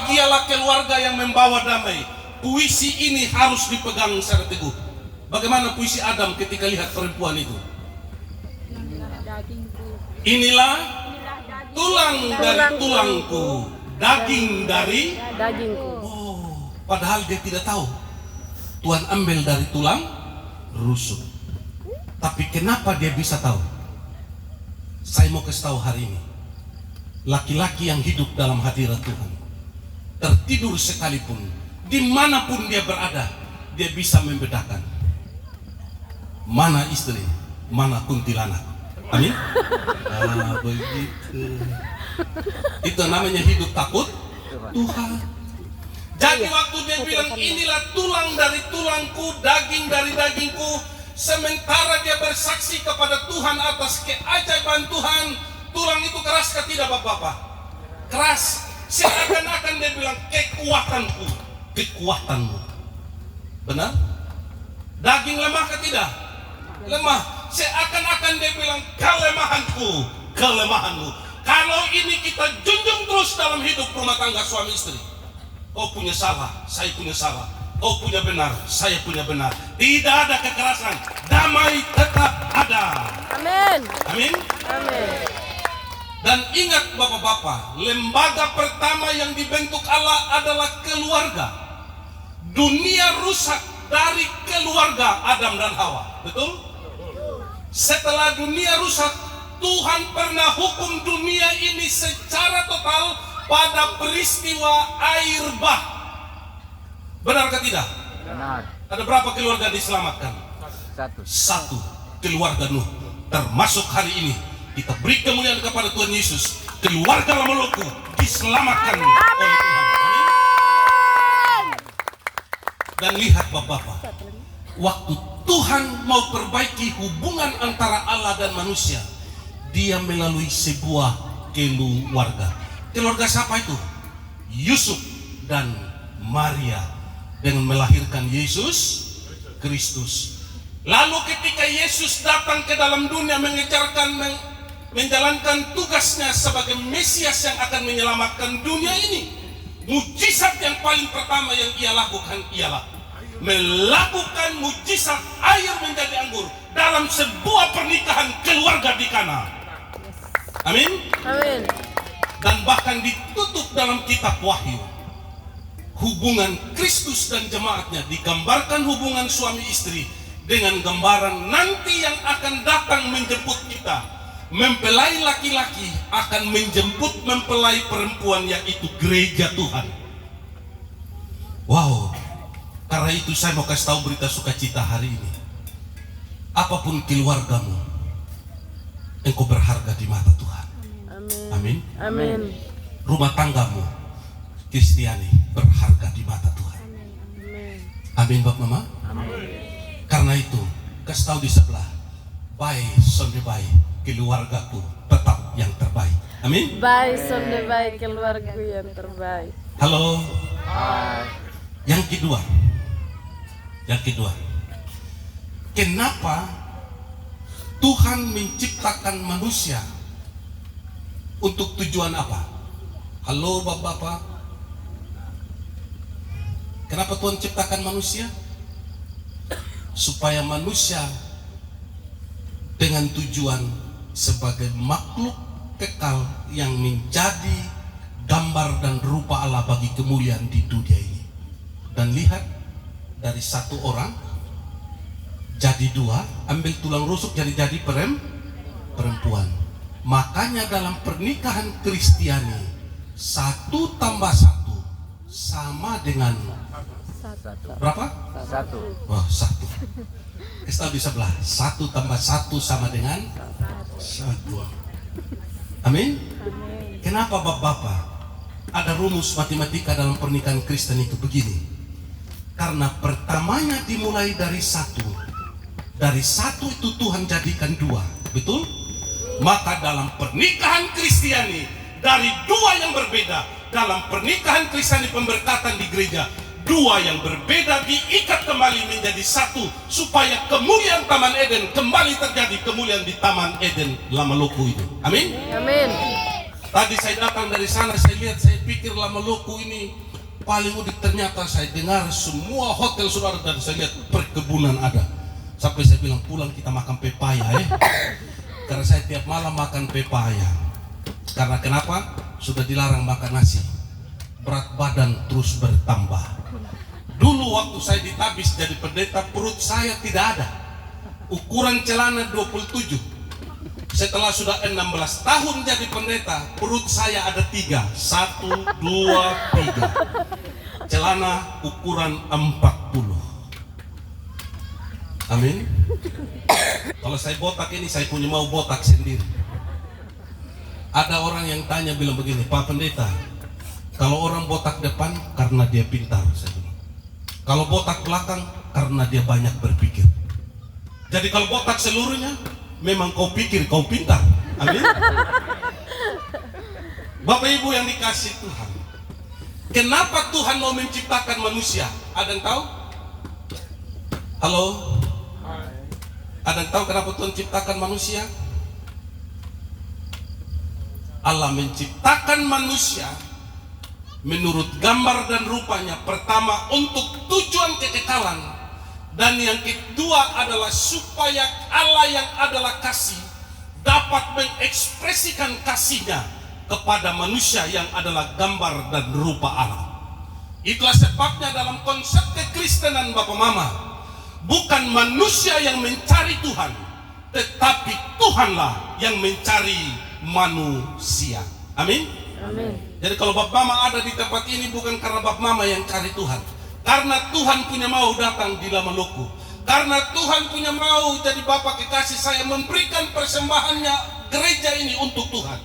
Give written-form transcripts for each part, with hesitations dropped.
Bahagialah keluarga yang membawa damai. Puisi ini harus dipegang secara teguh. Bagaimana puisi Adam ketika lihat perempuan itu? Inilah tulang dari tulangku, daging dari dagingku. Oh, padahal dia tidak tahu Tuhan ambil dari tulang rusuk. Tapi kenapa dia bisa tahu? Saya mau kasih tahu hari ini, laki-laki yang hidup dalam hadirat Tuhan, tertidur sekalipun, dimanapun dia berada, dia bisa membedakan mana istri, mana kuntilanak. Amin. Begitu. Itu namanya hidup takut Tuhan. Jadi waktu dia bilang inilah tulang dari tulangku, daging dari dagingku, sementara dia bersaksi kepada Tuhan atas keajaiban Tuhan, tulang itu keras ke tidak Bapak-Bapak? Keras. Seakan-akan dia bilang kekuatanku, kekuatanmu. Benar? Daging lemah ke tidak? Lemah. Seakan-akan dia bilang kelemahanku, kelemahanmu. Kalau ini kita junjung terus dalam hidup rumah tangga suami istri. Kau punya salah, saya punya salah. Kau punya benar, saya punya benar. Tidak ada kekerasan, damai tetap ada. Amin. Amin. Amin. Dan ingat Bapak-Bapak, lembaga pertama yang dibentuk Allah adalah keluarga. Dunia rusak dari keluarga Adam dan Hawa. Betul? Setelah dunia rusak, Tuhan pernah hukum dunia ini secara total pada peristiwa air bah. Benarkah tidak? Benar. Ada berapa keluarga diselamatkan? Satu keluarga Nuh. Termasuk hari ini kita beri kemuliaan kepada Tuhan Yesus. Keluarga Lamaloku diselamatkan oleh Tuhan. Amin. Dan lihat Bapak-Bapak, waktu Tuhan mau perbaiki hubungan antara Allah dan manusia, dia melalui sebuah keluarga. Keluarga siapa itu? Yusuf dan Maria dengan melahirkan Yesus Kristus. Lalu ketika Yesus datang ke dalam dunia menjalankan tugasnya sebagai Mesias yang akan menyelamatkan dunia ini, mujizat yang paling pertama yang ia lakukan ialah melakukan mujizat air menjadi anggur dalam sebuah pernikahan keluarga di Kana. Amin. Amin. Dan bahkan ditutup dalam kitab Wahyu. Hubungan Kristus dan jemaatnya digambarkan hubungan suami istri dengan gambaran nanti yang akan datang menjemput kita. Mempelai laki-laki akan menjemput mempelai perempuan, yaitu gereja Tuhan. Wow. Karena itu saya mau kasih tahu berita sukacita hari ini. Apapun keluargamu, engkau berharga di mata Tuhan. Amin. Amin. Rumah tanggamu, Kristiani, berharga di mata Tuhan. Amin Bapak Mama. Karena itu kasih tahu di sebelah, baik sonde baik, keluargaku tetap yang terbaik. Amin. Baik sonde baik, keluargaku yang terbaik. Halo. Hai. Yang kedua, kenapa Tuhan menciptakan manusia? Untuk tujuan apa? Halo Bapak-Bapak, kenapa Tuhan ciptakan manusia? Supaya manusia dengan tujuan sebagai makhluk kekal yang menjadi gambar dan rupa Allah bagi kemuliaan di dunia ini. Dan lihat, dari satu orang jadi dua, ambil tulang rusuk jadi perempuan. Makanya dalam pernikahan Kristiani 1 tambah 1 sama dengan berapa? 1. Oh, 1. Kita di sebelah, 1 tambah 1 sama dengan 1. Amin. Kenapa Bapak-Bapak ada rumus matematika dalam pernikahan Kristen itu begini? Karena pertamanya dimulai dari 1. Dari 1 itu Tuhan jadikan 2. Betul? Maka dalam pernikahan Kristiani, dari 2 yang berbeda, dalam pernikahan Kristiani pemberkatan di gereja, 2 yang berbeda diikat kembali menjadi 1, supaya kemuliaan Taman Eden kembali terjadi, kemuliaan di Taman Eden Lamaloku itu. Amin. Amin. Tadi saya datang dari sana, saya lihat, saya pikir Lama Loku ini paling udik. Ternyata saya dengar semua hotel sudah ada, dan saya lihat perkebunan ada. Sampai saya bilang pulang kita makan pepaya karena saya tiap malam makan pepaya. Karena kenapa? Sudah dilarang makan nasi. Berat badan terus bertambah. Dulu waktu saya ditabis jadi pendeta, perut saya tidak ada. Ukuran celana 27. Setelah sudah 16 tahun jadi pendeta, perut saya ada 3. 1, 2, 3. Celana ukuran 40. Amin. Kalau saya botak ini, saya punya mau botak sendiri. Ada orang yang tanya bilang begini, Pak Pendeta, kalau orang botak depan karena dia pintar, saya bilang. Kalau botak belakang karena dia banyak berpikir. Jadi kalau botak seluruhnya, memang kau pikir kau pintar. Amin. Bapak Ibu yang dikasih Tuhan, kenapa Tuhan mau menciptakan manusia? Ada yang tahu? Halo? Ada yang tahu kenapa Tuhan ciptakan manusia? Allah menciptakan manusia menurut gambar dan rupanya. Pertama, untuk tujuan kekekalan. Dan yang kedua adalah supaya Allah yang adalah kasih dapat mengekspresikan kasihnya kepada manusia yang adalah gambar dan rupa Allah. Itulah sebabnya dalam konsep kekristenan Bapak Mama, bukan manusia yang mencari Tuhan, tetapi Tuhanlah yang mencari manusia. Amin. Amin. Jadi kalau Bapak Mama ada di tempat ini bukan karena Bapak Mama yang cari Tuhan. Karena Tuhan punya mau datang di Lama Loku. Karena Tuhan punya mau jadi Bapak kekasih saya memberikan persembahannya gereja ini untuk Tuhan.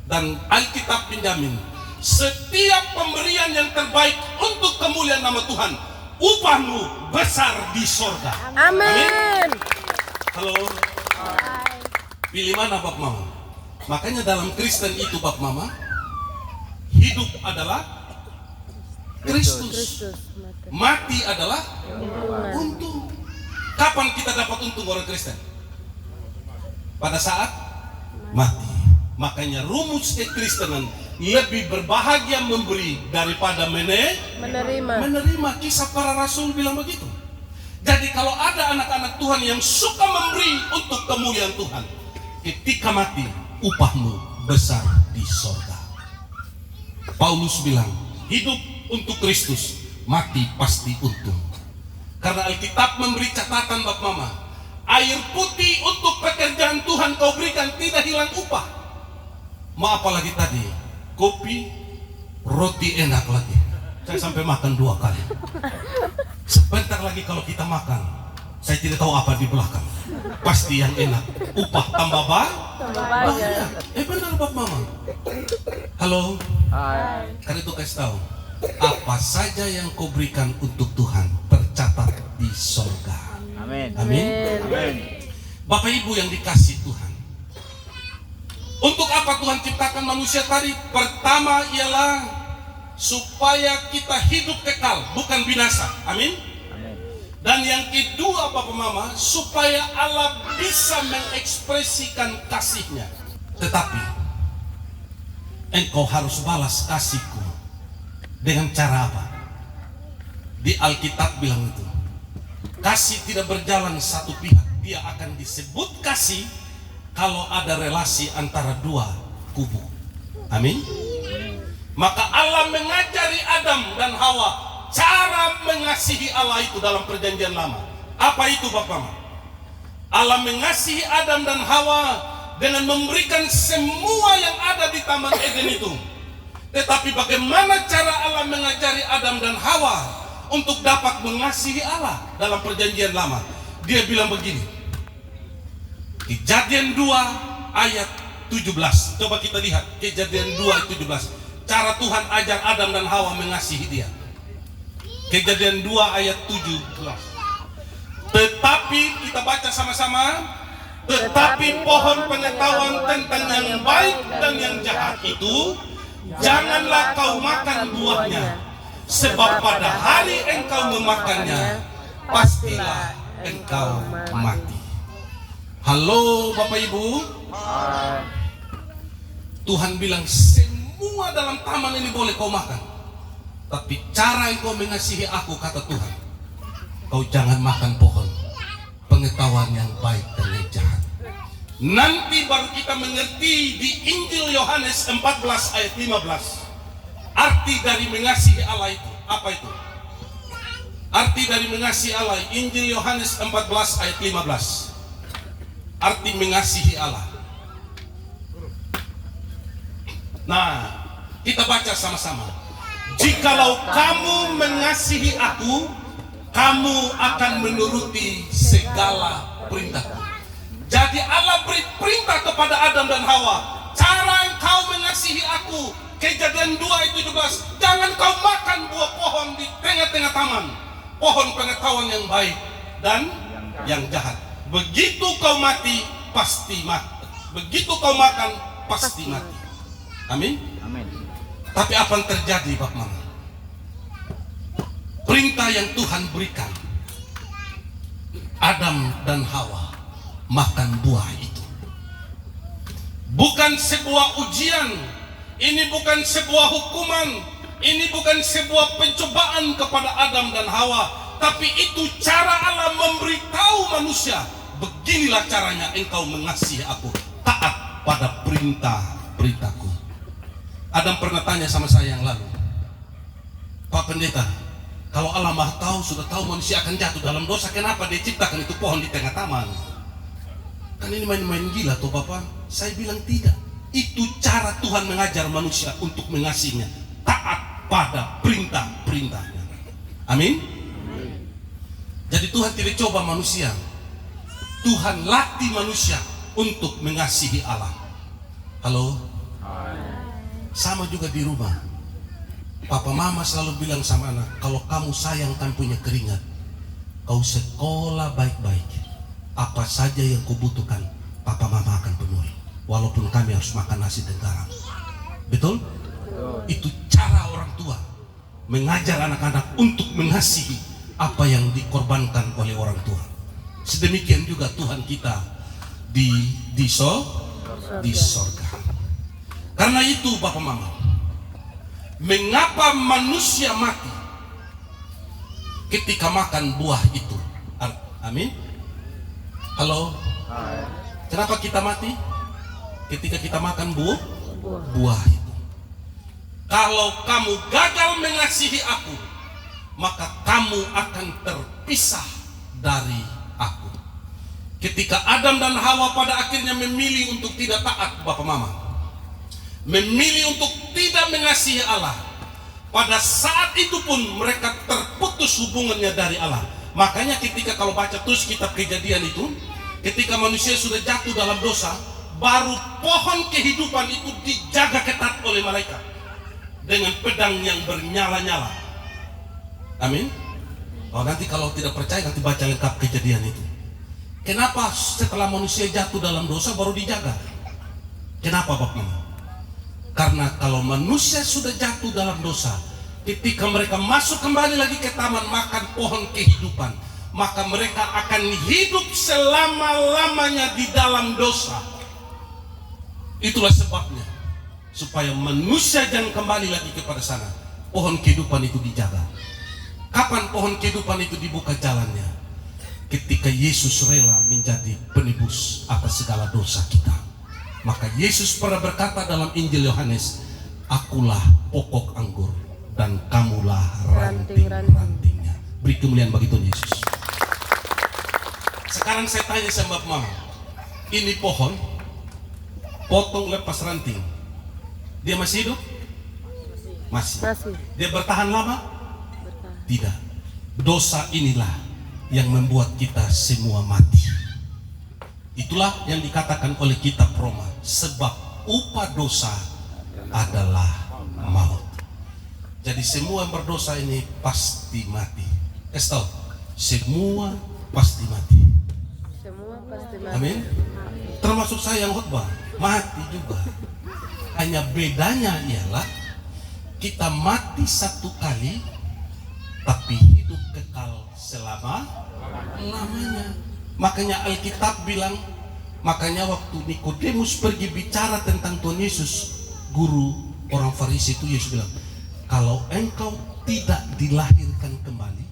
Dan Alkitab menjamin setiap pemberian yang terbaik untuk kemuliaan nama Tuhan, upahmu besar di sorga. Amin. Halo. Pilih mana Bapak Mama? Makanya dalam Kristen itu Bapak Mama, hidup adalah Kristus, mati adalah untung. Kapan kita dapat untung orang Kristen? Pada saat mati. Makanya rumus kekristenan lebih berbahagia memberi daripada menerima. Kisah para rasul bilang begitu. Jadi kalau ada anak-anak Tuhan yang suka memberi untuk kemuliaan Tuhan, ketika mati upahmu besar di sorga. Paulus bilang, hidup untuk Kristus, mati pasti untung. Karena Alkitab memberi catatan Bapak Mama, air putih untuk pekerjaan Tuhan kau berikan tidak hilang upah. Mau apa lagi tadi? Kopi, roti enak lagi. Saya sampai makan 2 kali. Sebentar lagi kalau kita makan, saya tidak tahu apa di belakang. Pasti yang enak. Upah tambah banyak. Benar Bapak Mama. Halo. Hai. Karena itu kasih tahu, apa saja yang kau berikan untuk Tuhan tercatat di sorga. Amin. Amin. Amin. Bapak Ibu yang dikasih Tuhan, untuk apa Tuhan ciptakan manusia tadi? Pertama ialah supaya kita hidup kekal, bukan binasa. Amin. Amin. Dan yang kedua Bapak Mama, supaya Allah bisa mengekspresikan kasihnya. Tetapi engkau harus balas kasihku dengan cara apa? Di Alkitab bilang itu, kasih tidak berjalan satu pihak. Dia akan disebut kasih kalau ada relasi antara 2 kubu. Amin. Maka Allah mengajari Adam dan Hawa cara mengasihi Allah itu dalam perjanjian lama. Apa itu Bapak? Allah mengasihi Adam dan Hawa dengan memberikan semua yang ada di Taman Eden itu. Tetapi bagaimana cara Allah mengajari Adam dan Hawa untuk dapat mengasihi Allah dalam perjanjian lama? Dia bilang begini, Kejadian 2 ayat 17. Coba kita lihat Kejadian 2 ayat 17. Cara Tuhan ajar Adam dan Hawa mengasihi dia. Kejadian 2 ayat 17. Tetapi kita baca sama-sama. Tetapi pohon pengetahuan tentang yang baik dan yang jahat itu janganlah kau makan buahnya, sebab pada hari engkau memakannya pastilah engkau mati. Halo Bapak Ibu. Tuhan bilang semua dalam taman ini boleh kau makan, tapi cara engkau mengasihi aku, kata Tuhan, kau jangan makan pohon pengetahuan yang baik dan yang jahat. Nanti baru kita mengerti di Injil Yohanes 14 ayat 15 arti dari mengasihi Allah itu. Apa itu? Arti dari mengasihi Allah, Injil Yohanes 14 ayat 15. Arti mengasihi Allah. Nah, kita baca sama-sama. Jikalau kamu mengasihi aku, kamu akan menuruti segala perintahku. Jadi Allah beri perintah kepada Adam dan Hawa, cara engkau mengasihi aku. Kejadian 2 ayat 17, jangan kau makan buah pohon di tengah-tengah taman, pohon pengetahuan yang baik dan yang jahat. Begitu kau mati, pasti mati. Begitu kau makan, pasti mati. Amin. Amin. Tapi apa yang terjadi, Pak Mama? Perintah yang Tuhan berikan, Adam dan Hawa makan buah itu. Bukan sebuah ujian, ini bukan sebuah hukuman, ini bukan sebuah pencobaan kepada Adam dan Hawa, tapi itu cara Allah memberitahu manusia, beginilah caranya engkau mengasihi aku, taat pada perintah-perintahku. Adam pernah tanya sama saya yang lalu, Pak Pendeta, kalau Allah Maha tahu, sudah tahu manusia akan jatuh dalam dosa, kenapa dia ciptakan itu pohon di tengah taman? Kan ini main-main gila tuh Bapak. Saya bilang tidak. Itu cara Tuhan mengajar manusia untuk mengasihinya, taat pada perintah-perintahnya. Amin. Jadi Tuhan tidak coba manusia, Tuhan latih manusia untuk mengasihi Allah. Halo. Sama juga di rumah, papa mama selalu bilang sama anak, kalau kamu sayang kan punya keringat, kau sekolah baik-baik, apa saja yang kau butuhkan papa mama akan penuhi, walaupun kami harus makan nasi dan garam. Betul? Itu cara orang tua mengajar anak-anak untuk mengasihi apa yang dikorbankan oleh orang tua. Sedemikian juga Tuhan kita di sorga. Karena itu Bapak Mama, mengapa manusia mati ketika makan buah itu? Amin. Halo. Kenapa kita mati ketika kita makan buah itu? Kalau kamu gagal mengasihi aku, maka kamu akan terpisah dari aku. Ketika Adam dan Hawa pada akhirnya memilih untuk tidak taat, Bapak Mama, memilih untuk tidak mengasihi Allah, pada saat itu pun mereka terputus hubungannya dari Allah. Makanya ketika kalau baca terus kitab Kejadian itu, ketika manusia sudah jatuh dalam dosa, baru pohon kehidupan itu dijaga ketat oleh malaikat dengan pedang yang bernyala-nyala. Amin. Oh, nanti kalau tidak percaya nanti baca lengkap Kejadian itu. Kenapa setelah manusia jatuh dalam dosa baru dijaga? Kenapa Bapak Mama? Karena kalau manusia sudah jatuh dalam dosa, ketika mereka masuk kembali lagi ke taman makan pohon kehidupan, maka mereka akan hidup selama-lamanya di dalam dosa. Itulah sebabnya, supaya manusia jangan kembali lagi kepada sana, pohon kehidupan itu dijaga. Kapan pohon kehidupan itu dibuka jalannya? Ketika Yesus rela menjadi penebus atas segala dosa kita. Maka Yesus pernah berkata dalam Injil Yohanes, akulah pokok anggur dan kamulah ranting-rantingnya. Beri kemuliaan bagi Tuhan Yesus. Sekarang saya tanya sama Bapak Mama, ini pohon potong lepas ranting, dia masih hidup? Masih. Dia bertahan lama? Tidak. Dosa inilah yang membuat kita semua mati. Itulah yang dikatakan oleh kitab Roma, sebab upah dosa adalah maut. Jadi semua yang berdosa ini pasti mati. Tahu? Semua pasti mati. Semua pasti mati. Amin. Termasuk saya yang khotbah, mati juga. Hanya bedanya ialah kita mati satu kali, tapi hidup kekal selama-lamanya. Makanya Alkitab bilang, makanya waktu Nikodemus pergi bicara tentang Tuhan Yesus, guru orang Farisi itu Yesus bilang, kalau engkau tidak dilahirkan kembali,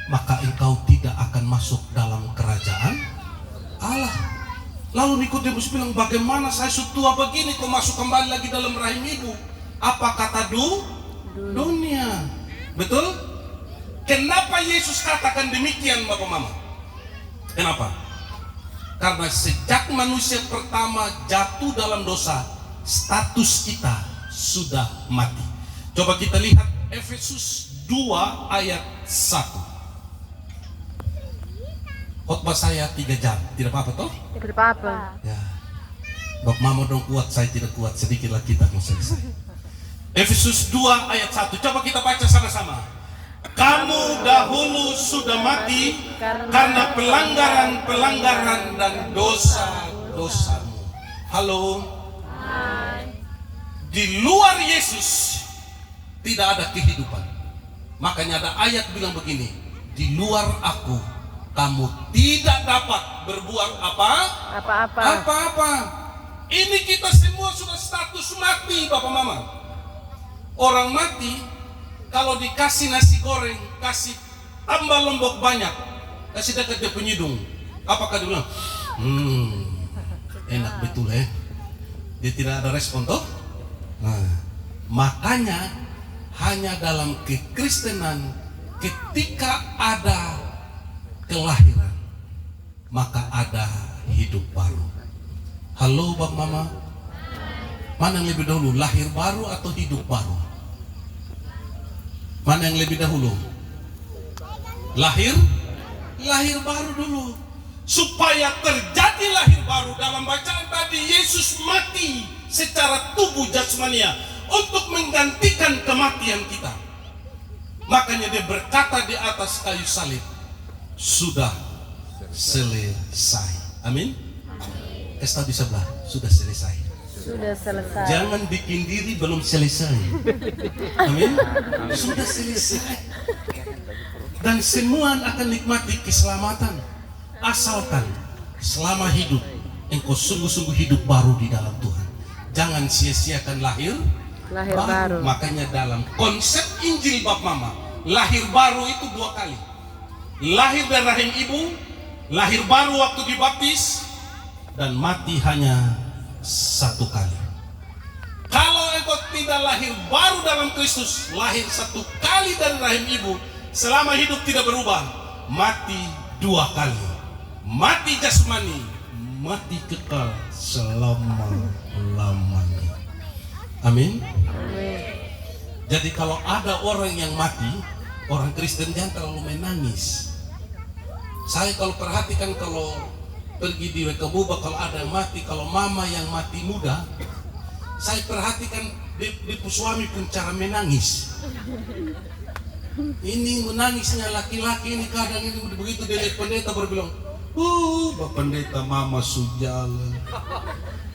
maka engkau tidak akan masuk dalam kerajaan Allah. Lalu Nikodemus bilang, bagaimana saya sudah tua begini kok masuk kembali lagi dalam rahim ibu? Apa kata dunia? Betul? Kenapa Yesus katakan demikian, Bapak Mama? Kenapa? Karena sejak manusia pertama jatuh dalam dosa, status kita sudah mati. Coba kita lihat Efesus 2 ayat 1. Khotbah saya 3 jam, tidak apa-apa toh? Tidak apa-apa. Ya, Bapak Mama dong kuat, saya tidak kuat, sedikitlah kita mau selesai. Efesus 2 ayat 1, coba kita baca sama-sama. Kamu dahulu sudah mati karena pelanggaran dan dosa-dosamu. Halo? Di luar Yesus tidak ada kehidupan. Makanya ada ayat bilang begini, di luar aku kamu tidak dapat berbuat apa-apa. Ini kita semua sudah status mati, Bapak Mama. Orang mati kalau dikasih nasi goreng, kasih tambah lombok banyak, kasih dekat dia penyidung, apakah dia bilang, enak betul ya? Dia tidak ada respon toh? Nah, makanya hanya dalam kekristenan ketika ada kelahiran, maka ada hidup baru. Halo Bapak Mama, mana yang lebih dahulu, lahir baru atau hidup baru? Mana yang lebih dahulu? Lahir baru dulu. Supaya terjadi lahir baru, dalam bacaan tadi Yesus mati secara tubuh jasmania untuk menggantikan kematian kita. Makanya dia berkata di atas kayu salib, sudah selesai. Amin. Kasih di sebelah, sudah selesai. Sudah selesai. Jangan bikin diri belum selesai. Amin. Sudah selesai. Dan semua akan nikmati keselamatan, asalkan selama hidup engkau sungguh-sungguh hidup baru di dalam Tuhan. Jangan sia-siakan lahir baru. Makanya dalam konsep Injil Bapak Mama, lahir baru itu 2 kali. Lahir dari rahim ibu, lahir baru waktu dibaptis, dan mati hanya 1 kali. Kalau engkau tidak lahir baru dalam Kristus, lahir 1 kali dari rahim ibu, selama hidup tidak berubah, mati 2 kali. Mati jasmani, mati kekal selama-lamanya. Amin. Jadi kalau ada orang yang mati, orang Kristen jangan terlalu menangis. Saya kalau perhatikan, kalau pergi di Wekabuba, kalau ada yang mati, kalau mama yang mati muda, saya perhatikan di suami pun cara menangis. Ini menangisnya laki-laki ini kadang ini begitu dia lihat pendeta berbilang, Bapak pendeta mama sujalan.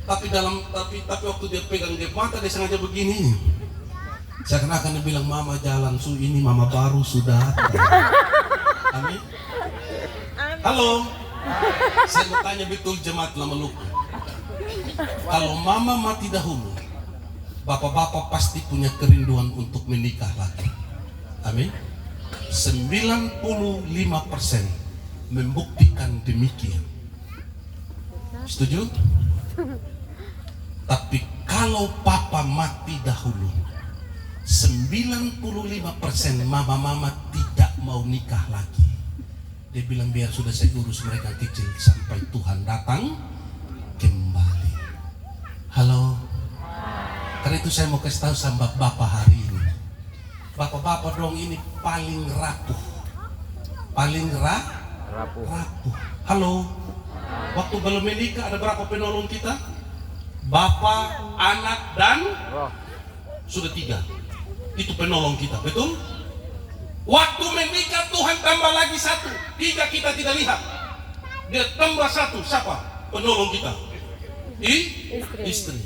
Tapi waktu dia pegang dia mata dia sengaja begini. Saya akan dia bilang, mama jalan ini mama baru sudah datang. Amin. Halo, saya mau tanya betul jemaat Lamaluku. Kalau mama mati dahulu, bapak-bapak pasti punya kerinduan untuk menikah lagi. Amin. 95% membuktikan demikian. Setuju? Tapi kalau papa mati dahulu, 95% mama-mama tidak mau nikah lagi. Dia bilang biar sudah saya urus mereka kecil sampai Tuhan datang kembali. Halo. Karena itu saya mau kasih tahu sama bapak hari ini. Bapak-bapak dong ini paling rapuh. Paling rapuh. Halo. Waktu belum menikah ada berapa penolong kita? Bapak, anak, dan sudah 3. Itu penolong kita, betul? Waktu menikah Tuhan tambah lagi 1. 3 kita tidak lihat. Dia tambah 1, siapa? Penolong kita. Istri.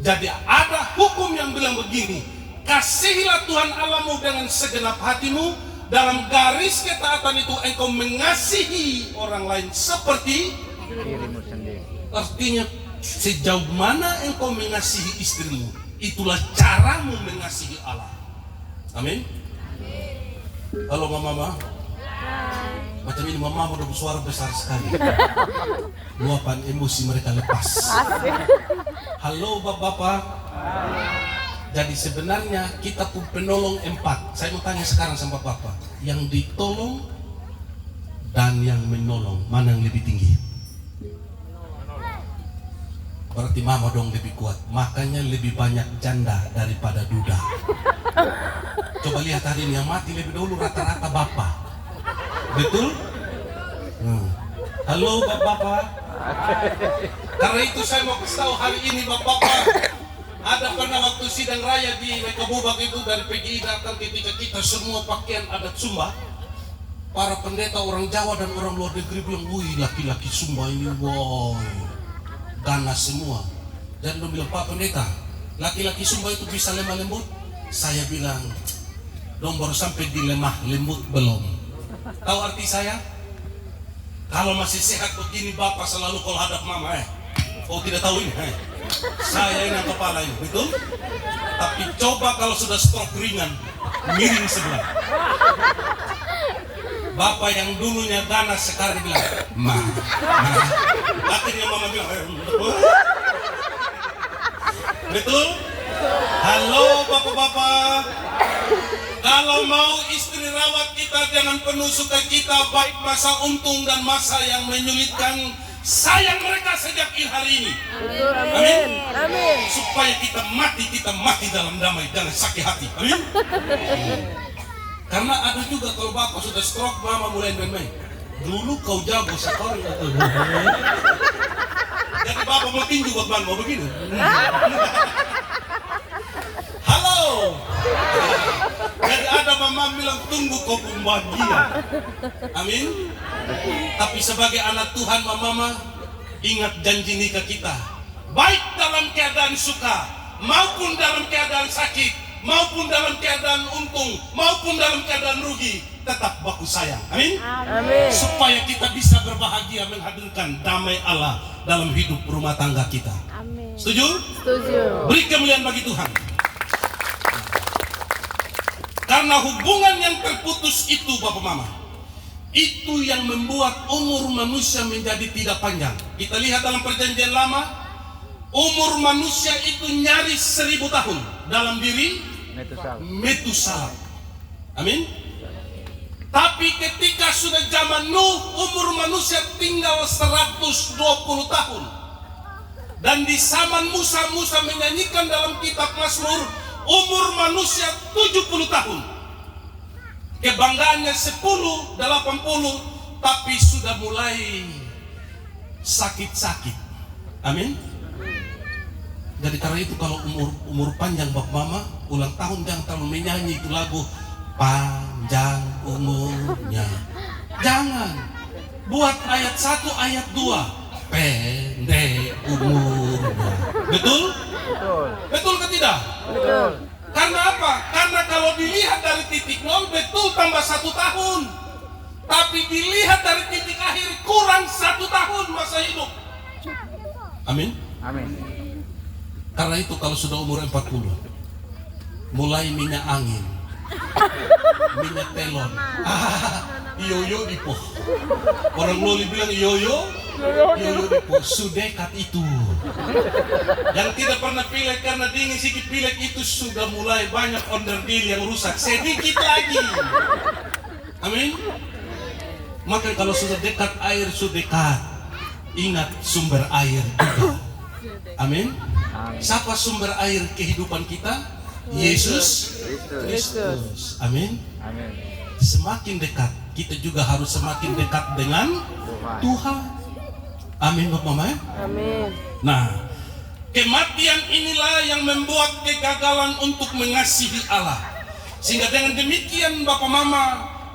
Jadi ada hukum yang bilang begini, kasihilah Tuhan Allahmu dengan segenap hatimu, dalam garis ketaatan itu engkau mengasihi orang lain seperti dirimu sendiri. Artinya sejauh mana engkau mengasihi istrimu, Itulah caramu mengasihi Allah. Amin. Halo mama. Macam ini mama udah bersuara besar sekali. Luapan emosi mereka lepas. Halo bapak-bapak. Jadi sebenarnya kita pun penolong 4. Saya mau tanya sekarang sama bapak, yang ditolong dan yang menolong, mana yang lebih tinggi? Berarti mama dong lebih kuat. Makanya lebih banyak janda daripada duda. Coba lihat hari ini yang mati lebih dulu rata-rata bapak. Betul? Halo bapak-bapak. Karena itu saya mau kasih tahu hari ini bapak-bapak. Ada pernah waktu sidang raya di Lekabubak itu dari PGI datang ketika kita semua pakaian adat Sumba. Para pendeta orang Jawa dan orang luar negeri bilang, wih laki-laki Sumba ini woi ganas semua. Dan dia bilang, Pak Pendeta, laki-laki Sumba itu bisa lemah lembut? Saya bilang, dong baru sampai di lemah lembut belum. Tahu arti saya? Kalau masih sehat begini bapak selalu kalau hadap mama oh tidak tahu ini saya ini yang kepala ini, betul? Tapi coba kalau sudah stroke ringan, miring sebelah. Bapak yang dulunya ganas sekarang bilang, ma. Akhirnya mama bilang, betul? Halo bapak-bapak. Kalau mau istri rawat kita jangan penuh sukacita, baik masa untung dan masa yang menyulitkan. Sayang mereka sejak hari ini. Amin. Amin. Supaya kita mati dalam damai, jangan sakit hati. Amin. Karena ada juga kalau bapak sudah stroke, mama mulai main-main. Dulu kau jago sekarang. Jadi bapak mau tinju buat mau begini. Halo. Jadi ada mama bilang tunggu kau pembahagia. Amin. Tapi sebagai anak Tuhan mama ingat janji nikah kita. Baik dalam keadaan suka maupun dalam keadaan sakit, maupun dalam keadaan untung, maupun dalam keadaan rugi, tetap baku sayang. Amin. Amin. Supaya kita bisa berbahagia menghadirkan damai Allah dalam hidup rumah tangga kita. Amin. Setuju? Setuju. Beri kemuliaan bagi Tuhan. Karena hubungan yang terputus itu Bapak Mama, itu yang membuat umur manusia menjadi tidak panjang. Kita lihat dalam perjanjian lama, umur manusia itu nyaris 1000 tahun dalam diri Metusala. Amin. Tapi ketika sudah zaman Nuh, umur manusia tinggal 120 tahun. Dan di zaman Musa menyanyikan dalam kitab Mazmur, umur manusia 70 tahun. Kebanggaannya 10, 80, tapi sudah mulai sakit-sakit. Amin. Jadi karena itu kalau umur panjang Bapak Mama, ulang tahun jangan terlalu menyanyi itu lagu panjang umurnya. Jangan. Buat ayat 1, ayat 2. Pendek umurnya. Betul? Betul. Betul ke tidak? Betul. Karena apa? Karena kalau dilihat dari titik nol betul tambah 1 tahun. Tapi dilihat dari titik akhir kurang 1 tahun masa hidup. Amin. Amin. Karena itu kalau sudah umur 40, mulai minyak angin, minyak telon, yoyo dipo. Orang Loli bilang yoyo dipo, sudekat itu. Yang tidak pernah pilek karena dingin sedikit pilek itu sudah mulai banyak onderdil yang rusak. Sedikit lagi. Amin. Maka kalau sudah dekat air sudah dekat, ingat sumber air juga. Amin. Siapa sumber air kehidupan kita? Yesus Kristus. Amin. Amin. Semakin dekat, kita juga harus semakin dekat dengan Tuhan. Amin Bapak Mama. Amin. Nah, kematian inilah yang membuat kegagalan untuk mengasihi Allah. Sehingga dengan demikian Bapak Mama,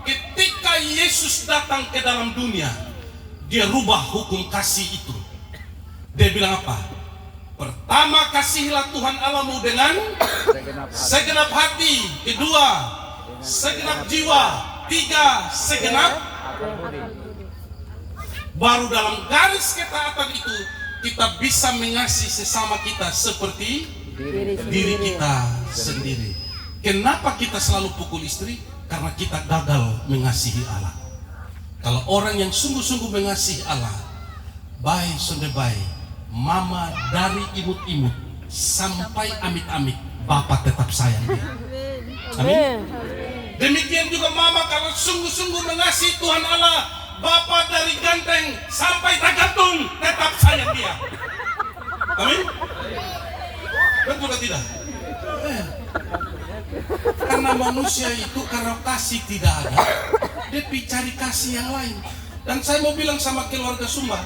ketika Yesus datang ke dalam dunia, dia rubah hukum kasih itu. Dia bilang apa? Pertama, kasihilah Tuhan Allahmu dengan segenap hati. Kedua, segenap jiwa. Tiga, segenap. Baru dalam garis ketaatan itu kita bisa mengasihi sesama kita seperti diri kita sendiri. Kenapa kita selalu pukul istri? Karena kita gagal mengasihi Allah. Kalau orang yang sungguh-sungguh mengasihi Allah, baik sudah baik, mama dari imut-imut sampai amit-amit, bapak tetap sayang dia. Amin. Demikian juga mama kalau sungguh-sungguh mengasihi Tuhan Allah, bapak dari ganteng sampai tagantung tetap sayang dia. Amin. Betul atau tidak? Karena manusia itu karena kasih tidak ada, dia cari kasih yang lain. Dan saya mau bilang sama keluarga Sumba,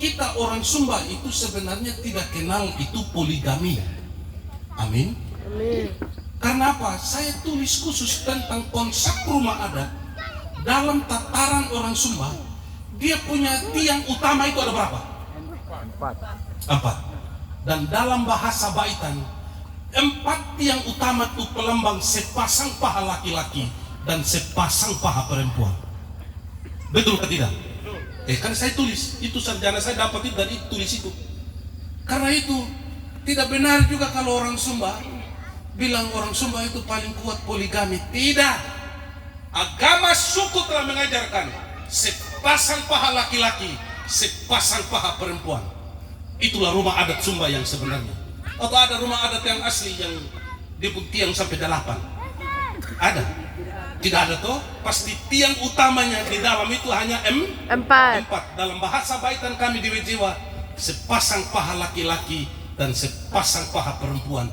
kita orang Sumba itu sebenarnya tidak kenal itu poligami. Amin. Karena apa? Saya tulis khusus tentang konsep rumah adat. Dalam tataran orang Sumba, dia punya tiang utama itu ada berapa? 4. Dan dalam bahasa Baitan, 4 tiang utama itu pelambang sepasang paha laki-laki dan sepasang paha perempuan. Betul atau tidak? Kan saya tulis, itu sarjana saya dapat itu dari tulis itu. Karena itu tidak benar juga kalau orang Sumba bilang orang Sumba itu paling kuat poligami. Tidak. Agama suku telah mengajarkan sepasang paha laki-laki, sepasang paha perempuan. Itulah rumah adat Sumba yang sebenarnya. Atau ada rumah adat yang asli yang dia pun tiang sampai 8? Ada? Tidak ada toh? Pasti tiang utamanya di dalam itu hanya 4. Dalam bahasa Baitan kami di Wejiwa, sepasang paha laki-laki dan sepasang paha perempuan.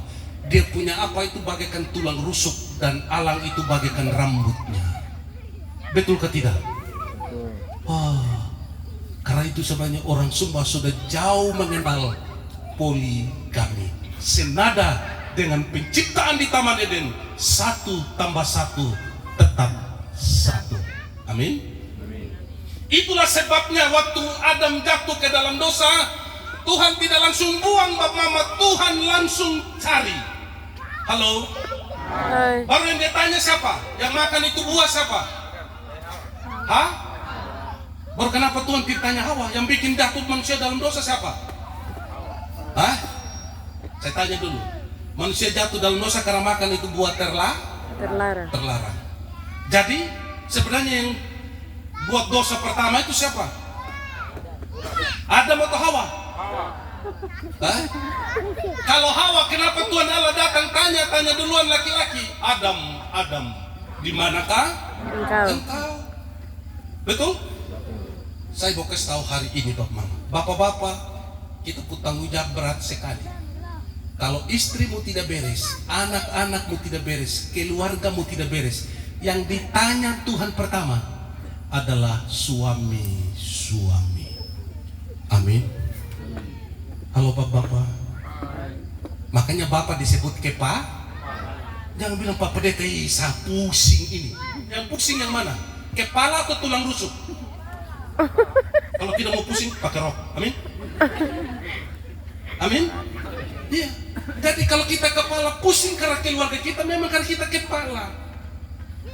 Dia punya apa itu bagaikan tulang rusuk dan alang itu bagaikan rambutnya. Betul ke tidak? Karena itu sebenarnya orang Sumba sudah jauh mengenal poligami. Senada dengan penciptaan di Taman Eden, 1 tambah 1 tetap 1. Amin. Itulah sebabnya waktu Adam jatuh ke dalam dosa, Tuhan tidak langsung buang bab mama, Tuhan langsung cari. Halo? Baru yang dia tanya siapa? Yang makan itu buah siapa? Hah? Baru kenapa Tuhan ditanya Hawa? Yang bikin jatuh manusia dalam dosa siapa? Hah? Saya tanya dulu. Manusia jatuh dalam dosa karena makan itu buah terlarang. Jadi sebenarnya yang buat dosa pertama itu siapa? Adam atau Hawa? Hah? Kalau Hawa, kenapa Tuhan Allah datang tanya duluan laki-laki? Adam, di manakah engkau? Betul? Saya mau kasih tahu hari ini Bapak-bapak, kita pun tanggung jawab berat sekali. Kalau istrimu tidak beres, anak-anakmu tidak beres, keluargamu tidak beres, yang ditanya Tuhan pertama adalah suami. Amin. Halo bapak-bapak. Makanya bapak disebut kepa. Jangan bilang Pak Pendeta saya pusing ini. Yang pusing yang mana? Kepala atau tulang rusuk? Kalau tidak mau pusing pakai rok. Amin. Amin. Iya. Jadi kalau kita kepala pusing karena keluarga kita, memang karena kita kepala.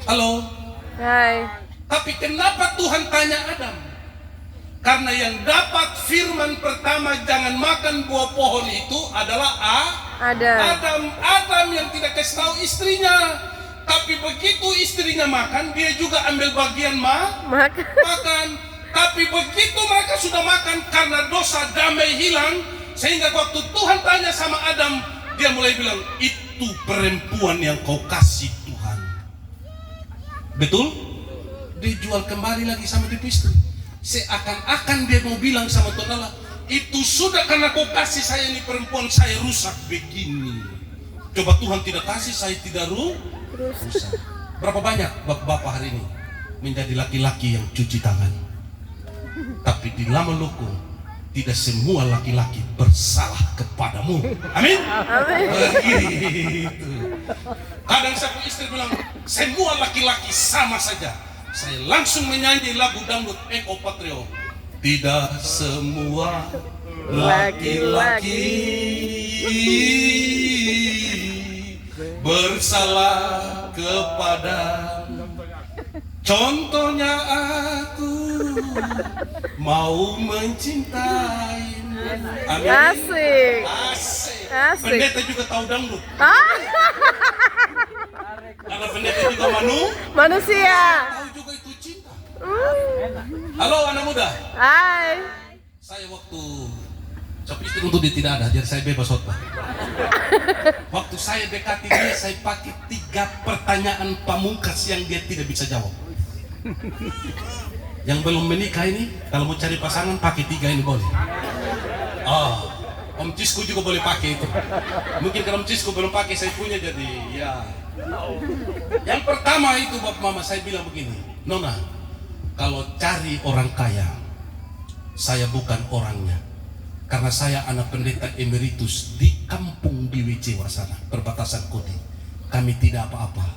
Halo. Hai. Tapi kenapa Tuhan tanya Adam? Karena yang dapat firman pertama jangan makan buah pohon itu adalah Adam yang tidak kasih tahu istrinya. Tapi begitu istrinya makan, dia juga ambil bagian makan. Tapi begitu mereka sudah makan, karena dosa damai hilang, sehingga waktu Tuhan tanya sama Adam, dia mulai bilang, itu perempuan yang kau kasih Tuhan. Betul? Dijual kembali lagi sama dia istri. Seakan-akan dia mau bilang sama Tuhan Allah, itu sudah karena kau kasih saya ini perempuan, saya rusak begini. Coba Tuhan tidak kasih, saya tidak rusak. Berapa banyak bapak-bapak hari ini menjadi laki-laki yang cuci tangan? Tapi di lama loko, tidak semua laki-laki bersalah kepadamu. Amin. Begitu. Kadang satu istri bilang, semua laki-laki sama saja. Saya langsung menyanyi lagu dangdut Eko Patrio. Tidak semua laki-laki bersalah kepadamu. Contohnya aku mau mencintaimu, Amin. Asik. Asik. Asik. Pendeta juga tahu dangdut. Ah, Karena pendeta juga manusia. tahu juga itu cinta. Hmm. Anak muda. Hai. Saya waktu istri untuk dia tidak ada, jadi saya bebas khotbah. Waktu saya dekati dia, saya pakai 3 pertanyaan pamungkas yang dia tidak bisa jawab. Yang belum menikah ini, kalau mau cari pasangan pakai 3 ini boleh. Oh, Om Cisku juga boleh pakai itu. Mungkin kalau Om Cisku belum pakai, saya punya jadi ya. Yang pertama itu Bapak Mama saya bilang begini, Nona, kalau cari orang kaya, saya bukan orangnya. Karena saya anak pendeta emeritus di kampung di WC sana, perbatasan Kodi. Kami tidak apa-apa,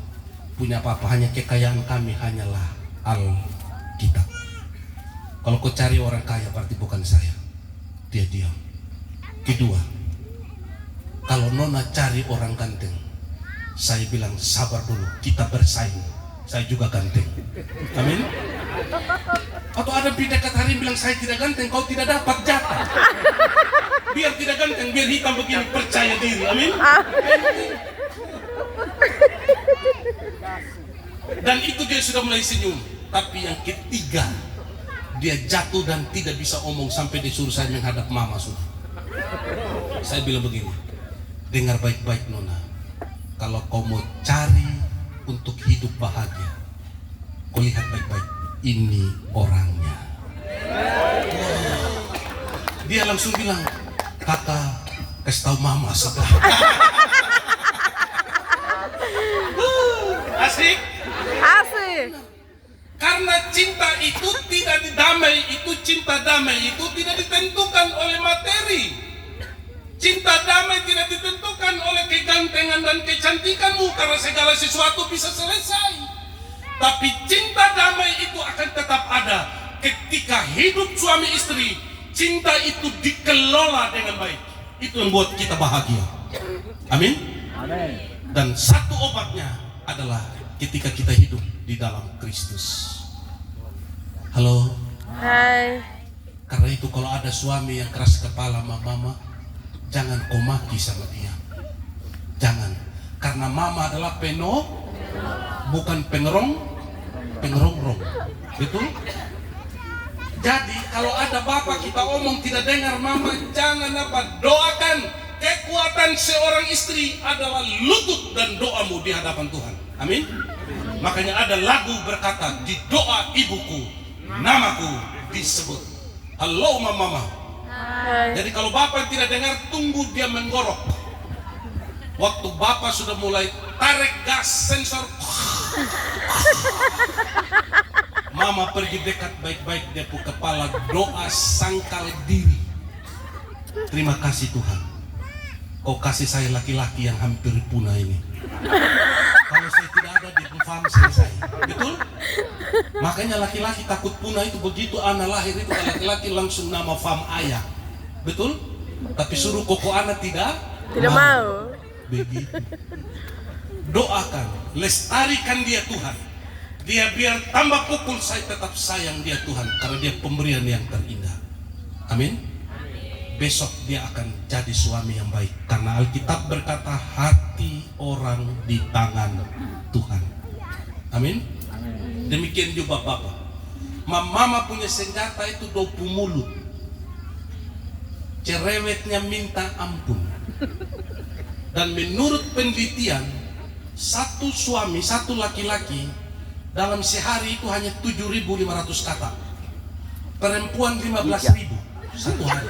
punya apa-apa, hanya kekayaan kami hanyalah Alkitab. Kalau kau cari orang kaya berarti bukan saya. Dia diam. Kedua, kalau Nona cari orang ganteng, saya bilang sabar dulu, kita bersaing. Saya juga ganteng. Amin. Atau ada dekat hari bilang saya tidak ganteng, kau tidak dapat jatah. Biar tidak ganteng, biar hitam begini, percaya diri. Amin. Dan itu dia sudah mulai senyum. Tapi yang ketiga, dia jatuh dan tidak bisa omong sampai disuruh saya menghadap mama sudah. Saya bilang begini, dengar baik-baik Nona. Kalau kau mau cari untuk hidup bahagia, kau lihat baik-baik, ini orangnya. Dia langsung bilang, kakak kasih tahu mama sudah. Asik. Asik. Karena cinta itu tidak didamai, itu cinta damai itu tidak ditentukan oleh materi. Cinta damai tidak ditentukan oleh kegantengan dan kecantikanmu, karena segala sesuatu bisa selesai. Tapi cinta damai itu akan tetap ada ketika hidup suami istri. Cinta itu dikelola dengan baik. Itu yang buat kita bahagia. Amin. Amin. Dan satu obatnya adalah ketika kita hidup di dalam Kristus. Halo. Hai. Karena itu kalau ada suami yang keras kepala mama, jangan kau maki sama dia. Jangan. Karena mama adalah bukan pengerongrong. Betul? Jadi kalau ada bapak kita omong tidak dengar mama, jangan apa, doakan. Kekuatan seorang istri adalah lutut dan doamu di hadapan Tuhan. Amin. Makanya ada lagu berkata, di doa ibuku namaku disebut. Halo mama. Hai. Jadi kalau bapak tidak dengar, tunggu dia menggorok. Waktu bapak sudah mulai tarik gas sensor, mama pergi dekat baik-baik, dia pun kepala doa sangkal diri. Terima kasih Tuhan, kau kasih saya laki-laki yang hampir punah ini. Kalau saya tidak ada, dia pun paham selesai. Betul? Makanya laki-laki takut punah itu, begitu anak lahir itu laki-laki langsung nama fam ayah. Betul? Tapi suruh koko anak tidak mau. Begitu. Doakan, lestarikan dia Tuhan. Dia biar tambah pukul, saya tetap sayang dia Tuhan, karena dia pemberian yang terindah. Amin. Besok dia akan jadi suami yang baik, karena Alkitab berkata hati orang di tangan Tuhan. Amin. Demikian juga bapak. Mama punya senjata itu 20 mulut. Cerewetnya minta ampun. Dan menurut penelitian, satu suami, satu laki-laki dalam sehari itu hanya 7.500 kata. Perempuan 15.000 satu hari.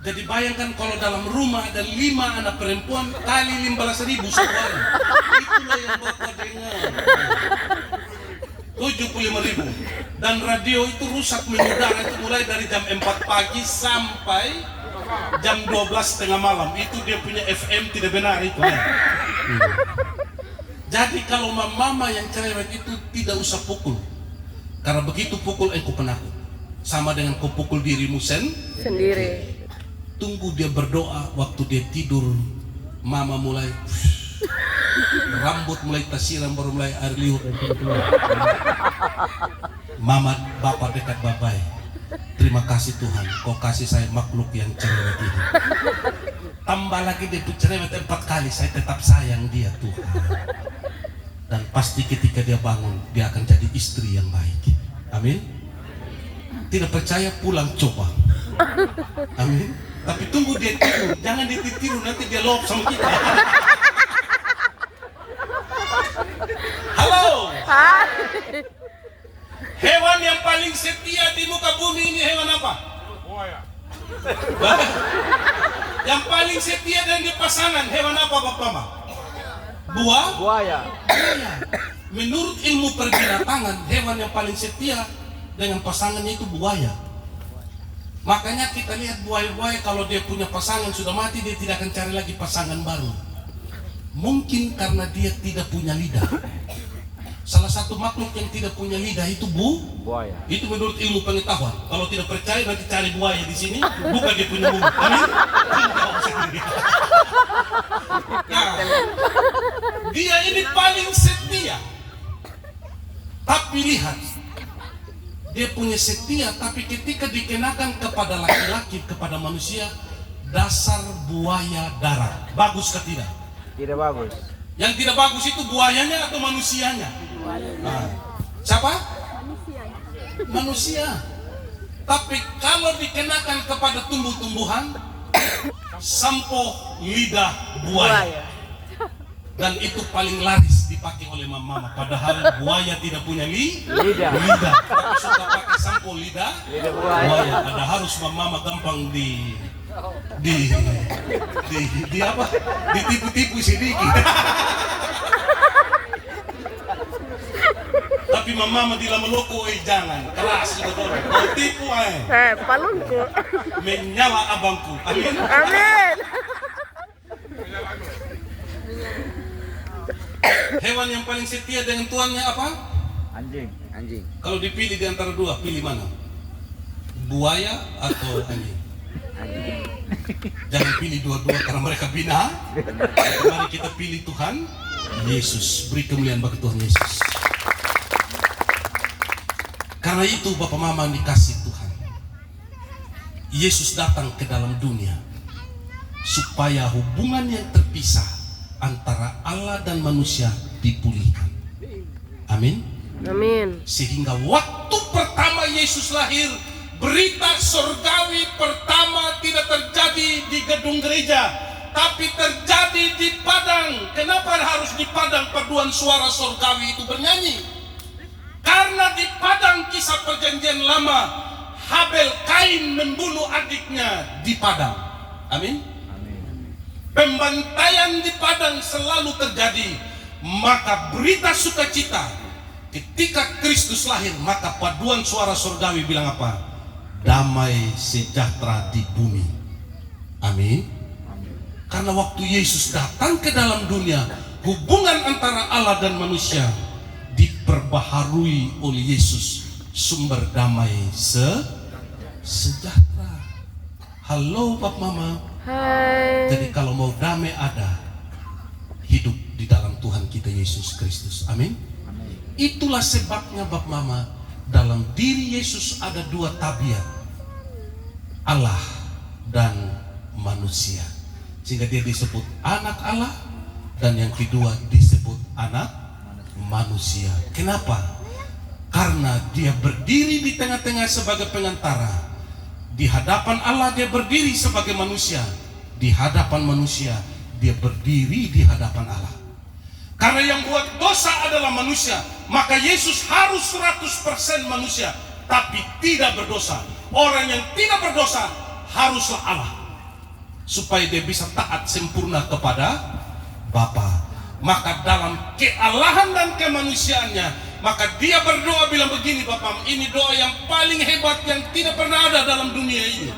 Jadi bayangkan kalau dalam rumah ada 5 anak perempuan kali 15.000 satu hari. Itulah yang bapak dengar. 75.000. Dan radio itu rusak mengudara itu mulai dari jam 4 pagi sampai jam 12 tengah malam. Itu dia punya FM tidak benar itu ya. Jadi kalau mama yang cerewet itu tidak usah pukul. Karena begitu pukul engkau penakut. Sama dengan kau pukul dirimu Sendiri. Tunggu dia berdoa, waktu dia tidur mama mulai rambut mulai tersiram, baru mulai air liur. Mama bapak dekat babai. Terima kasih Tuhan, kau kasih saya makhluk yang cerewet ini. Tambah lagi dia cerewet 4 kali, saya tetap sayang dia Tuhan. Dan pasti ketika dia bangun, dia akan jadi istri yang baik. Amin. Tidak percaya pulang coba. Amin. Tapi tunggu dia tiru, jangan dia tiru nanti dia lop sama kita. Halo. Hewan yang paling setia di muka bumi ini hewan apa? Buaya. Yang paling setia dan di pasangan hewan apa Bapak? Buaya. Menurut ilmu perbinatangan, hewan yang paling setia dengan pasangannya itu buaya. Makanya kita lihat buaya-buaya kalau dia punya pasangan sudah mati, dia tidak akan cari lagi pasangan baru. Mungkin karena dia tidak punya lidah. Salah satu makhluk yang tidak punya lidah itu Buaya. Itu menurut ilmu pengetahuan. Kalau tidak percaya nanti cari buaya di sini, buka dia punya mulut. Amin. Nah, dia ini paling setia. Tapi lihat, dia punya setia, tapi ketika dikenakan kepada laki-laki, kepada manusia, dasar buaya darat. Bagus ke tidak? Tidak bagus. Yang tidak bagus itu buayanya atau manusianya? Nah, siapa? Manusia. Tapi kalau dikenakan kepada tumbuh-tumbuhan, sampo lidah buaya. Dan itu paling laris dipakai oleh mama. Padahal buaya tidak punya lidah. Tapi suka pakai sampo lidah buaya. Ada harus mama gampang apa? Ditipu-tipu sedikit. Tapi mama di lama loko jangan keras gitu. Kau tipu Palungku. menyala abangku. Amin. Amin. Hewan yang paling setia dengan tuannya apa? Anjing. Kalau dipilih di antara dua, pilih mana? Buaya atau anjing? Jangan pilih dua-dua karena mereka bina. Mari kita pilih Tuhan Yesus. Beri kemuliaan bagi Tuhan Yesus. Karena itu Bapak Mama dikasih Tuhan, Yesus datang ke dalam dunia supaya hubungan yang terpisah antara Allah dan manusia dipulihkan. Amin. Amin. Sehingga waktu pertama Yesus lahir, berita surgawi pertama tidak terjadi di gedung gereja, tapi terjadi di padang. Kenapa harus di padang? Paduan suara surgawi itu bernyanyi. Karena di padang kisah perjanjian lama, Habel Kain membunuh adiknya di padang. Amin. Pembantaian di padang selalu terjadi. Maka berita sukacita ketika Kristus lahir, maka paduan suara surgawi bilang apa? Damai sejahtera di bumi. Amin. Karena waktu Yesus datang ke dalam dunia, hubungan antara Allah dan manusia diperbaharui oleh Yesus, sumber damai sejahtera. Halo Bapak Mama. Hai. Jadi kalau mau damai ada, hidup di dalam Tuhan kita Yesus Kristus. Amin. Itulah sebabnya Bapak Mama, dalam diri Yesus ada dua tabiat, Allah dan manusia. Sehingga dia disebut anak Allah, dan yang kedua disebut anak manusia. Kenapa? Karena dia berdiri di tengah-tengah sebagai pengantara. Di hadapan Allah dia berdiri sebagai manusia. Di hadapan manusia dia berdiri di hadapan Allah. Karena yang buat dosa adalah manusia, maka Yesus harus 100% manusia, tapi tidak berdosa. Orang yang tidak berdosa haruslah Allah, supaya dia bisa taat sempurna kepada Bapa. Maka dalam kealahan dan kemanusiaannya, maka dia berdoa bilang begini, Bapak, ini doa yang paling hebat yang tidak pernah ada dalam dunia ini.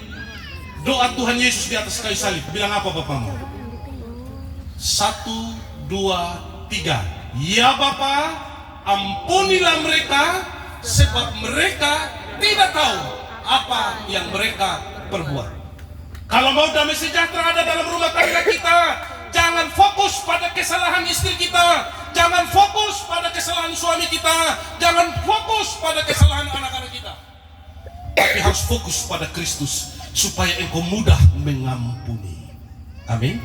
Doa Tuhan Yesus di atas kayu salib. Bilang apa Bapakmu? 1, 2, 3. Ya Bapa, ampunilah mereka, sebab mereka tidak tahu apa yang mereka perbuat. Kalau mau damai sejahtera ada dalam rumah tangga kita, jangan fokus pada kesalahan istri kita, jangan fokus pada kesalahan suami kita, jangan fokus pada kesalahan anak-anak kita. tapi harus fokus pada Kristus supaya engkau mudah mengampuni. Amin.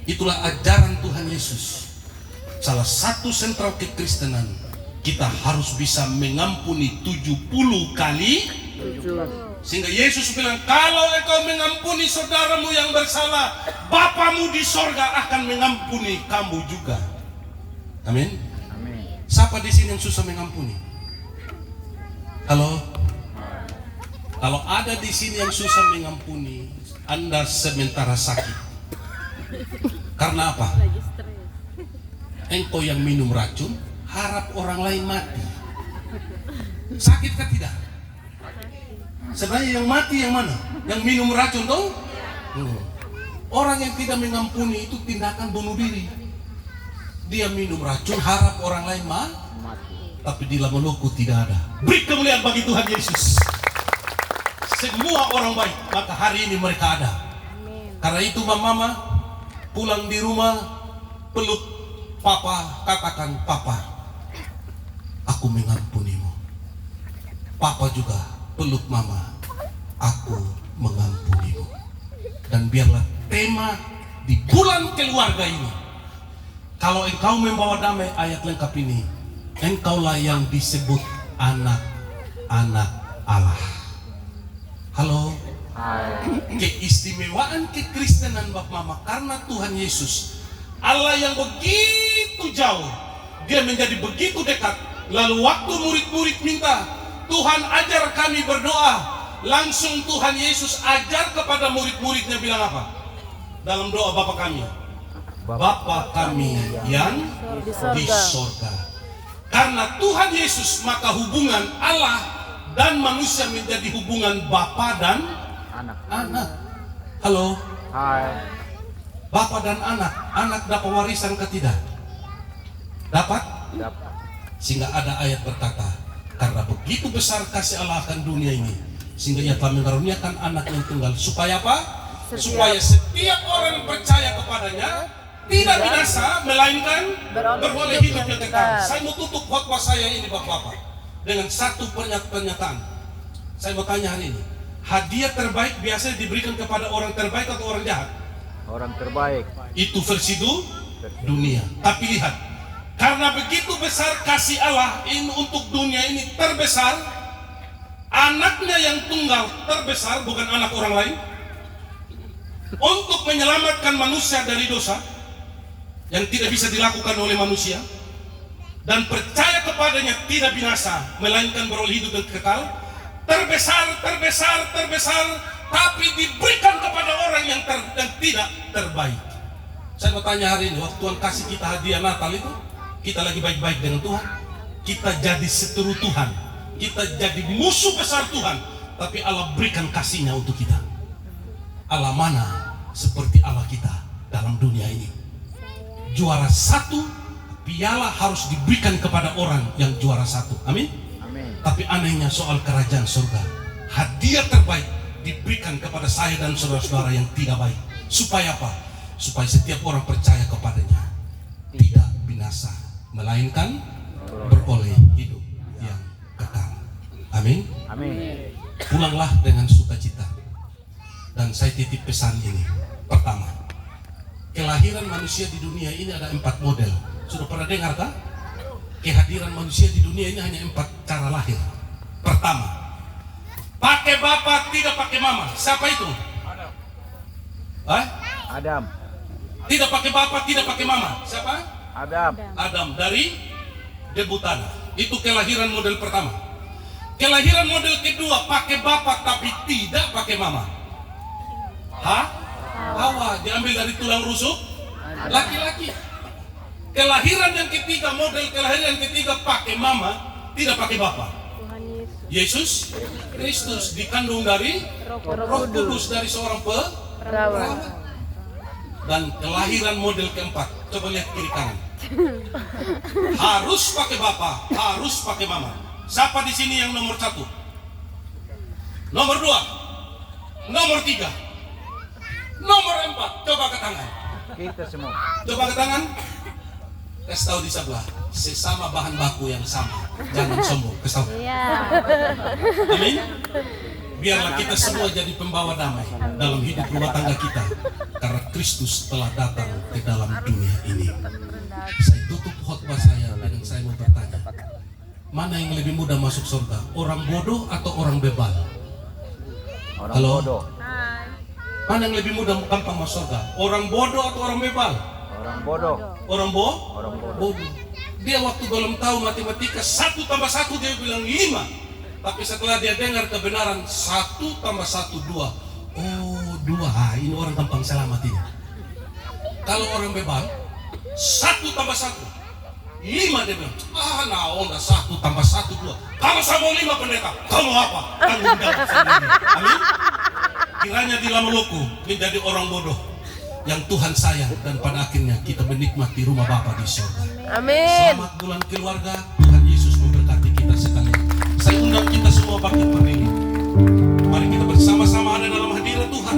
Itulah ajaran Tuhan Yesus. Salah satu sentral kekristenan, kita harus bisa mengampuni 70 kali. Sehingga Yesus bilang, kalau engkau mengampuni saudaramu yang bersalah, Bapamu di sorga akan mengampuni kamu juga. Amin. Siapa di sini yang susah mengampuni? Halo? Kalau ada di sini yang susah mengampuni, Anda sementara sakit. Karena apa? Engkau yang minum racun, harap orang lain mati. Sakit kah tidak? Sebenarnya yang mati yang mana? Yang minum racun dong? Orang yang tidak mengampuni itu tindakan bunuh diri. Dia minum racun, harap orang lain mati. Tapi di dalam mulutku tidak ada. Beri kemuliaan bagi Tuhan Yesus. Semua orang baik, maka hari ini mereka ada. Karena itu mama pulang di rumah, peluk papa, katakan, papa, aku mengampunimu. Papa juga peluk mama, aku mengampunimu. Dan biarlah tema di bulan keluarga ini, kalau engkau membawa damai, ayat lengkap ini, engkaulah yang disebut anak-anak Allah. Halo. Keistimewaan kekristenan Bapak Mama karena Tuhan Yesus, Allah yang begitu jauh, dia menjadi begitu dekat. Lalu waktu murid-murid minta, Tuhan ajar kami berdoa, langsung Tuhan Yesus ajar kepada murid-muridnya bilang apa? Dalam doa Bapa kami, Bapa kami yang di sorga. Karena Tuhan Yesus, maka hubungan Allah dan manusia menjadi hubungan Bapa dan anak. Halo. Hai. Bapa dan anak dapat warisan ke tidak? Dapat? Dapat. Sehingga ada ayat berkata, karena begitu besar kasih Allah akan dunia ini, sehingga ia telah mengaruniakan anak yang tunggal. Supaya apa? Supaya setiap orang percaya kepadanya tidak binasa, melainkan beroleh hidup yang kekal. Saya mau tutup khotbah saya ini Bapak-Bapak dengan satu pernyataan. Saya mau tanya hari ini, hadiah terbaik biasanya diberikan kepada orang terbaik atau orang jahat? Orang terbaik. Itu versi dunia. Tapi lihat, karena begitu besar kasih Allah ini untuk dunia ini terbesar, anaknya yang tunggal terbesar, bukan anak orang lain, untuk menyelamatkan manusia dari dosa yang tidak bisa dilakukan oleh manusia, dan percaya kepadanya tidak binasa, melainkan beroleh hidup yang kekal. Terbesar, tapi diberikan kepada orang yang tidak terbaik. Saya mau tanya hari ini, waktu Tuhan kasih kita hadiah Natal itu, kita lagi baik-baik dengan Tuhan, kita jadi seteru Tuhan, kita jadi musuh besar Tuhan, tapi Allah berikan kasihnya untuk kita. Allah mana seperti Allah kita dalam dunia ini? Juara satu, piala harus diberikan kepada orang yang juara satu. Amin. Tapi anehnya soal kerajaan surga, hadiah terbaik diberikan kepada saya dan saudara-saudara yang tidak baik. Supaya apa? Supaya setiap orang percaya kepadanya tidak binasa, melainkan beroleh hidup yang kekal. Amin. Pulanglah dengan sukacita. Dan saya titip pesan ini. Pertama, kelahiran manusia di dunia ini ada 4 model. Sudah pernah dengar kah? Kehadiran manusia di dunia ini hanya 4 cara lahir. Pertama, pakai bapak tidak pakai mama. Siapa itu? Adam. Tidak pakai bapak tidak pakai mama. Siapa? Adam dari debu tanah. Itu kelahiran model pertama. Kelahiran model kedua, pakai bapak tapi tidak pakai mama. Hawa diambil dari tulang rusuk laki-laki. Kelahiran yang ketiga, model kelahiran yang ketiga, pakai mama, tidak pakai bapak. Yesus Kristus dikandung dari Roh Kudus dari seorang perawan. Dan kelahiran model keempat, coba lihat kiri kanan. Harus pakai bapak, harus pakai mama. Siapa di sini yang nomor 1? Nomor 2, nomor 3, nomor 4, coba ke tangan. Kita semua. Coba ke tangan. Kasih tahu di sebelah. sesama bahan baku yang sama. Jangan sombong, kesal. Iya. Amin. Biarlah kita semua jadi pembawa damai dalam hidup rumah tangga kita, karena Kristus telah datang ke dalam dunia ini. Saya tutup khotbah saya dengan saya mau bertanya, mana yang lebih mudah masuk surga? Orang bodoh atau orang bebal? Orang Halo? bodoh. Mana yang lebih mudah gampang masuk surga? Orang bodoh atau orang bebal? Orang bodoh. Orang Orang bodoh. bodoh. Dia waktu belum tahu matematika 1 tambah 1 dia bilang 5. Tapi setelah dia dengar kebenaran 1 tambah 1 2. Oh 2, ini orang gampang selamat ini. Kalau orang bebal 1 tambah 1 5 dia bilang, naon 1 tambah 1 2. Kalau saya mau 5 pendeta, kamu apa? Tanggung jawab sendiri. Amin. Kiranya di Lamoloku menjadi orang bodoh yang Tuhan sayang, dan pada akhirnya kita menikmati rumah Bapa di surga. Amin. Selamat bulan keluarga. Tuhan Yesus memberkati kita sekalian. Saya undang kita semua bangkit berdiri. Mari kita bersama-sama ada dalam hadirat Tuhan.